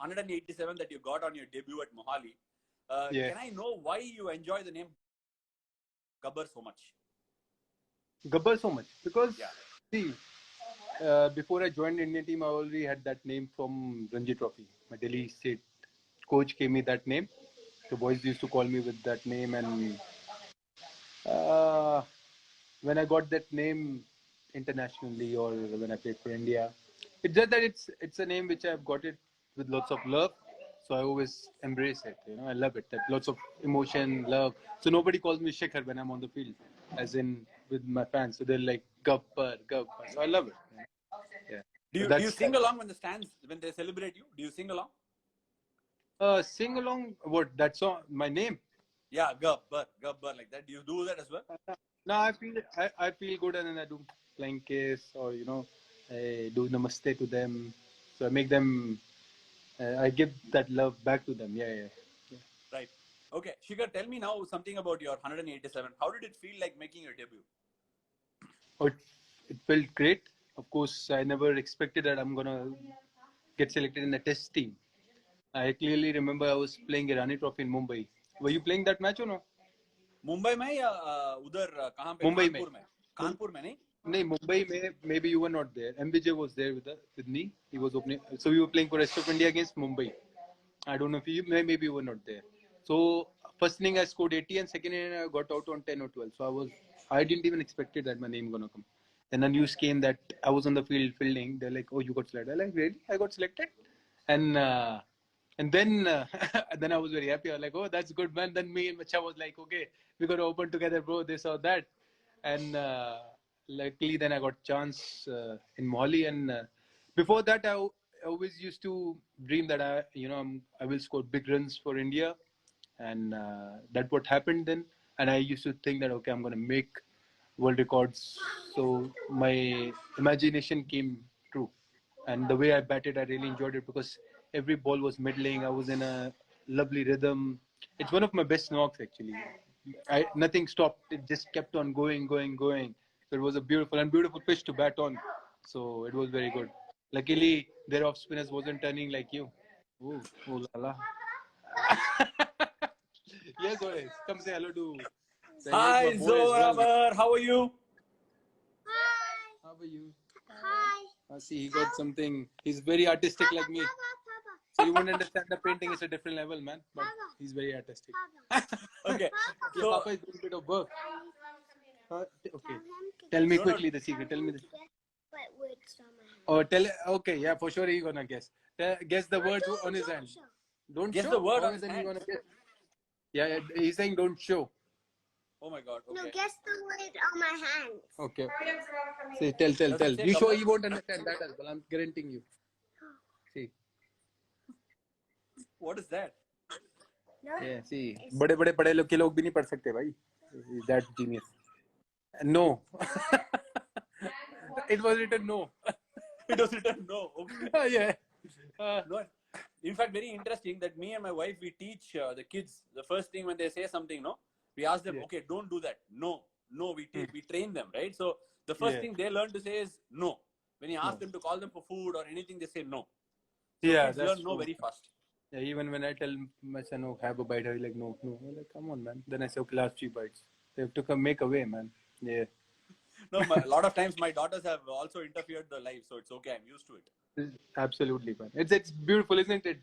187 that you got on your debut at Mohali. Can I know why you enjoy the name Gabbar so much? Gabbar so much because see, before I joined the Indian team, I already had that name from Ranji Trophy. My Delhi State coach gave me that name. The boys used to call me with that name, and when I got that name internationally or when I played for India, it's just that it's a name which I've got it with lots of love. So I always embrace it. You know, I love it. That lots of emotion, love. So nobody calls me Shikhar when I'm on the field, as in with my fans. So they're like Gabbar, Gabbar. So I love it. Yeah. Do you sing along when they celebrate you? Do you sing along? Sing along. What that song? My name. Yeah, Gabbar, Gabbar, like that. Do you do that as well? No, I feel good, and then I do flying kiss, or I do namaste to them. So I make them. I give that love back to them. Yeah. Right. Okay, Shikhar, tell me now something about your 187. How did it feel like making your debut? Oh, it felt great. Of course, I never expected that I'm gonna get selected in the test team. I clearly remember I was playing Irani Trophy in Mumbai. Were you playing that match or no? Mumbai में या उधर कहाँ पे? Mumbai Kanpur में. कानपुर में नहीं? नहीं, Mumbai में maybe you were not there. MBJ was there with me. He was opening. So we were playing for rest of India against Mumbai. I don't know if you maybe you were not there. So first inning I scored 80 and second inning I got out on 10 or 12. So I didn't even expected that my name gonna come. Then a news came that I was on the field fielding. They're like, "Oh, you got selected." I'm like, "Really? I got selected?" And then then I was very happy. I was like, "Oh, that's good, man." Then me and Macha was like, "Okay, we got to open together, bro. This or that." And luckily then I got chance in Mohali. And before that I always used to dream that I will score big runs for India, and that what happened then. And I used to think that okay, I'm gonna make world records. So my imagination came true, and the way I batted, I really enjoyed it because every ball was middling. I was in a lovely rhythm. It's one of my best knocks actually. Nothing stopped. It just kept on going, going, going. So it was a beautiful pitch to bat on. So it was very good. Luckily, their off spinners wasn't turning like you. Ooh, ooh la la. Yes, always. Come say hello to. Hi, Zoraber. How are you? Hi. How are you? Hi. See, he got something. He's very artistic like me. So you won't understand the painting is a different level, man. But he's very artistic. Okay. So Papa is doing a bit of work. Okay. Tell me quickly the secret. Tell me the. What words on my hand? Oh, tell. Okay, yeah, for sure he's gonna guess. Guess the words on his hand. Don't Guess show. the word How on his then hand. you gonna guess? Yeah, he's saying don't show. Oh my God. Okay. No, guess the word on my hands. Okay. See, tell. Does it say You show Gabbar? he won't understand that as well. I'm guaranteeing you. See. What is that? No. Yeah, see. बड़े पढ़े लोग के लोग भी नहीं पढ़ सकते भाई. That genius. No. It was written no. It was written no. Okay. Yeah. No. In fact, very interesting that me and my wife, we teach the kids the first thing when they say something, no, we ask them, okay, don't do that. No, we train them, right? So the first thing they learn to say is no. When you ask them to call them for food or anything, they say no. So kids learn no very fast. Yeah, even when I tell my son, "Oh, have a bite," he's like, "No." I'm like, "Come on, man." Then I say, "Okay, last 3 bites." They have to come make a way, man. Yeah. No, a lot of times my daughters have also interfered the life, so it's okay. I'm used to it. Absolutely, man. It's beautiful, isn't it?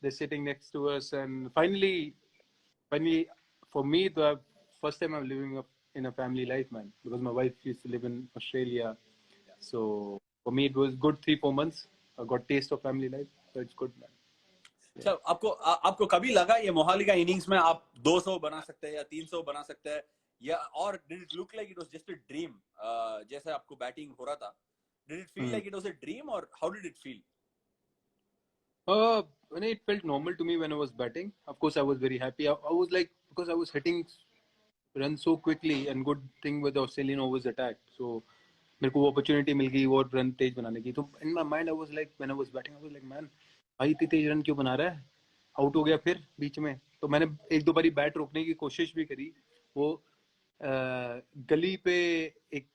They're sitting next to us, and finally, for me, the first time I'm living in a family life, man. Because my wife used to live in Australia, so for me it was good 3-4 months. I got taste of family life, so it's good, man. अच्छा, आपको कभी लगा ये मोहाली का innings में आप 200 बना सकते हैं या 300 बना सकते हैं या और did it look like it was just a dream जैसे आपको बैटिंग हो रहा था did it feel like it was a dream और how did it feel When it felt normal to me when I was batting, of course I was very happy. I was like, because I was hitting runs so quickly, and good thing with the Australian overs attack, so मेरे को वो opportunity मिल गई और run तेज बनाने की. तो in my mind I was like, when I was batting, I was like, man, भाई इतनी तेज रन क्यों बना रहा है? आउट हो गया फिर बीच में. तो मैंने एक दो बारी बैट रोकने की कोशिश भी करी. वो गली पे एक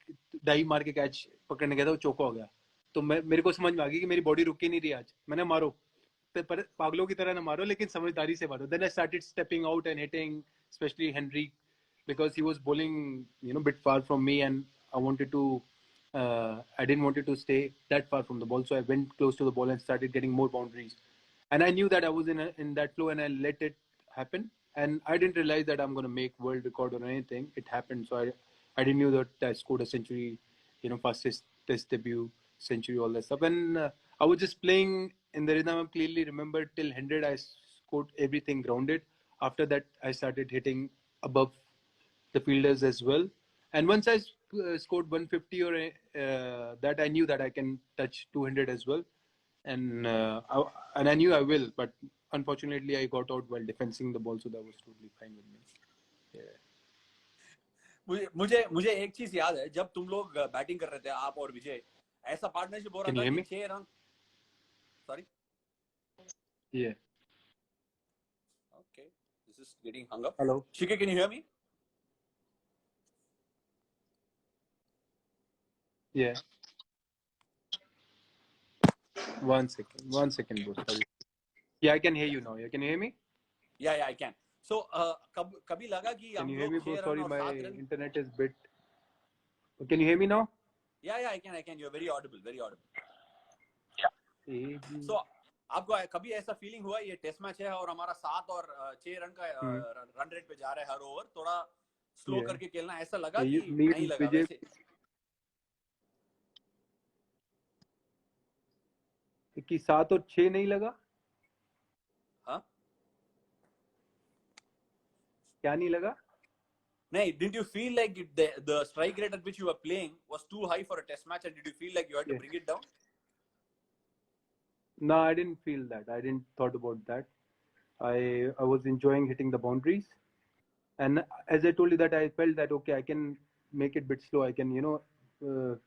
डाई मार के कैच पकड़ने गया था, वो चौका हो गया. तो मेरे को समझ में आ गई कि मेरी बॉडी रुक ही नहीं रही आज. मैंने मारो, पागलों की तरह ना मारो, लेकिन समझदारी से मारो. Then I started stepping out and hitting, especially Henry, because he was bowling, bit far from me, and I didn't want it to stay that far from the ball, so I went close to the ball and started getting more boundaries. And I knew that I was in that flow, and I let it happen. And I didn't realize that I'm going to make world record or anything. It happened, so I didn't know that I scored a century, fastest test debut century, all that stuff. And I was just playing in the rhythm. I clearly remember till 100, I scored everything grounded. After that, I started hitting above the fielders as well. And once I scored 150 or that, I knew that I can touch 200 as well. And I knew I will, but unfortunately, I got out while defending the ball, so that was totally fine with me. Yeah. मुझे एक चीज याद है, जब तुम लोग batting कर रहे थे, आप और विजय, ऐसा पार्टनरशिप हो रहा था कि 6 run. Sorry. Yeah. Okay. This is getting hung up. Hello. Shikhar, can you hear me? Yeah. One second, bro. Sorry. Yeah, I can hear you now. Yeah, can you hear me? Yeah, I can. So, कभी लगा कि Can हम you hear me, लोग bro? 6 run Sorry, और my 7 run. internet is bit. Can you hear me now? Yeah, I can. You're very audible. So, आपको कभी ऐसा feeling हुआ ये टेस्ट मैच है और हमारा 7 और 6 रन का रन रेट पे जा रहा है हर ओवर, थोड़ा स्लो करके खेलना, ऐसा लगा कि नहीं लगा वैसे? कि 7 और 6 नहीं लगा? हाँ, क्या नहीं लगा? नहीं, didn't you feel like the strike rate at which you were playing was too high for a test match, and did you feel like you had to bring it down? No, I didn't feel that. I didn't thought about that. I was enjoying hitting the boundaries, and as I told you that I felt that okay, I can make it a bit slow. I can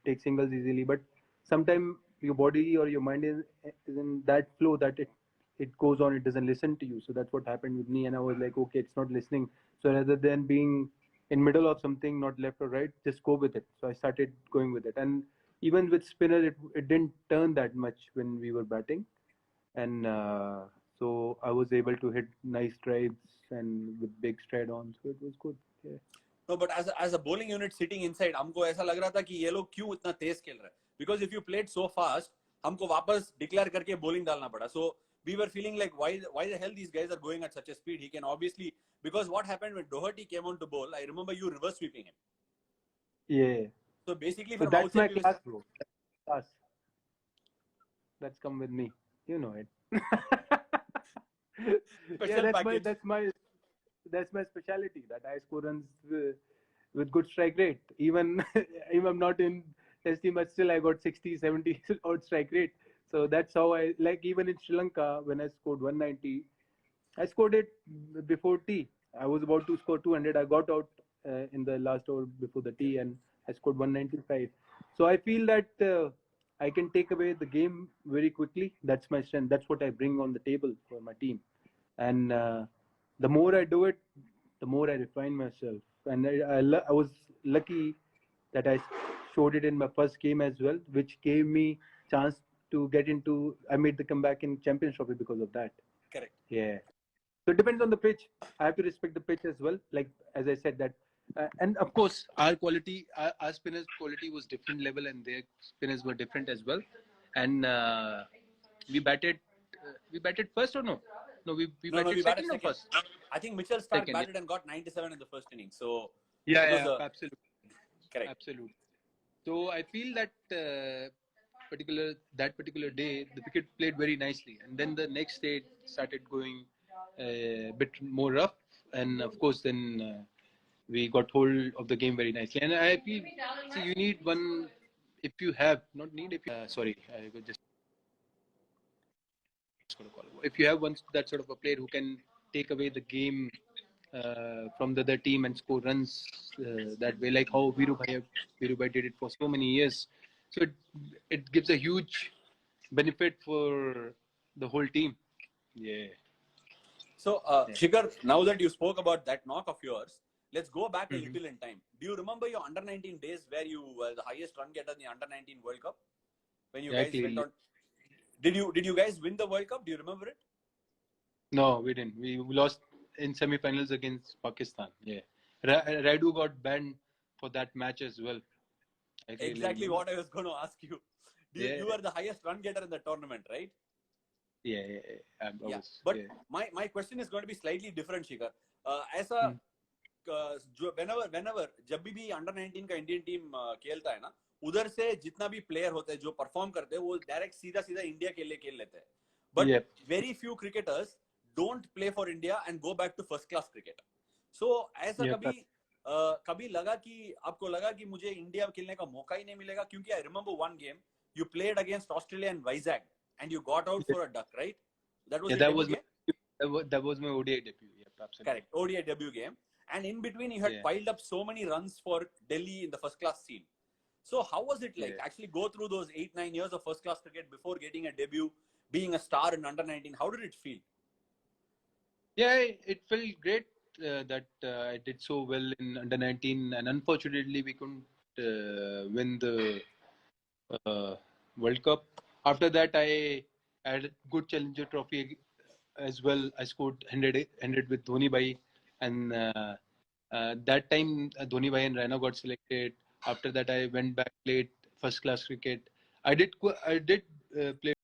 take singles easily, but sometimes your body or your mind is in that flow that it goes on. It doesn't listen to you. So that's what happened with me, and I was like, okay, it's not listening. So rather than being in middle of something, not left or right, just go with it. So I started going with it, and even with spinner, it didn't turn that much when we were batting, and so I was able to hit nice strides and with big stride on, so it was good. Yeah. No, but as a bowling unit sitting inside, हमको ऐसा लग रहा था कि ये लोग क्यों इतना तेज खेल रहे हैं? Because if you played so fast, हमको वापस declare करके bowling डालना पड़ा. So we were feeling like why the hell these guys are going at such a speed? He can obviously, because what happened when Doherty came on to bowl, I remember you reverse sweeping him. Yeah. So basically So from that's outside, my class, bro. Class. That's come with me. You know it. Special package. That's my specialty. That I score runs with good strike rate. Even if I'm not in test team, but still I got 60, 70 odd strike rate. So that's how I like. Even in Sri Lanka, when I scored 190, I scored it before tea. I was about to score 200. I got out in the last over before the tea, and I scored 195. So I feel that I can take away the game very quickly. That's my strength. That's what I bring on the table for my team. And the more I do it, the more I refine myself. And I was lucky that I showed it in my first game as well, which gave me chance to get into. I made the comeback in Champions Trophy because of that. Correct. Yeah. So it depends on the pitch. I have to respect the pitch as well. Like as I said that, and of course our quality, our spinners' quality was different level, and their spinners were different as well. And we batted first or no? No, we batted second or first. I think Mitchell Stark Second, batted and got 97 in the first inning. So absolutely, correct. Absolutely. So I feel that particular day the wicket played very nicely, and then the next day it started going a bit more rough, and of course then we got hold of the game very nicely. And I feel you need one if you have not need if you, sorry I was just going to call if you have one that sort of a player who can take away the game from the other team and score runs that way, like how Virubhai did it for so many years. So it gives a huge benefit for the whole team. Yeah. So, Shikhar, now that you spoke about that knock of yours, let's go back a little in time. Do you remember your under-19 days where you were the highest run getter in the under-19 World Cup? When you guys went on... Did you guys win the World Cup? Do you remember it? No, we didn't. We lost in semi-finals against Pakistan. Yeah, Radu got banned for that match as well. I clearly Exactly remember. what I was going to ask you. You were the highest run getter in the tournament, right? Yeah. I Yeah. was, But yeah. my question is going to be slightly different, Shikhar. ऐसा जो whenever जब भी under 19 का Indian team खेलता है ना, उधर से जितना भी प्लेयर होते हैं जो परफॉर्म करते हैं वो डायरेक्ट सीधा इंडिया के लिए खेल लेते हैं. But very few cricketers don't play for India and go back to first class cricket. So ऐसा कभी लगा कि आपको लगा कि मुझे इंडिया खेलने का मौका ही नहीं मिलेगा, क्योंकि I remember one game you played against Australia and Vizag and you got out for a duck, right? That was your debut game? That was my ODI debut. Yeah, absolutely. Correct, ODI debut game. And in between, you had piled up so many runs for Delhi in the first class scene. So how was it like actually go through those 8-9 years of first class cricket before getting a debut, being a star in under 19? How did it feel? Yeah, it felt great that I did so well in under 19, and unfortunately we couldn't win the World Cup. After that, I had a good Challenger Trophy as well. I scored 100 with Dhoni Bhai, and that time Dhoni Bhai and Raina got selected. After that, I went back, played first class cricket. I did play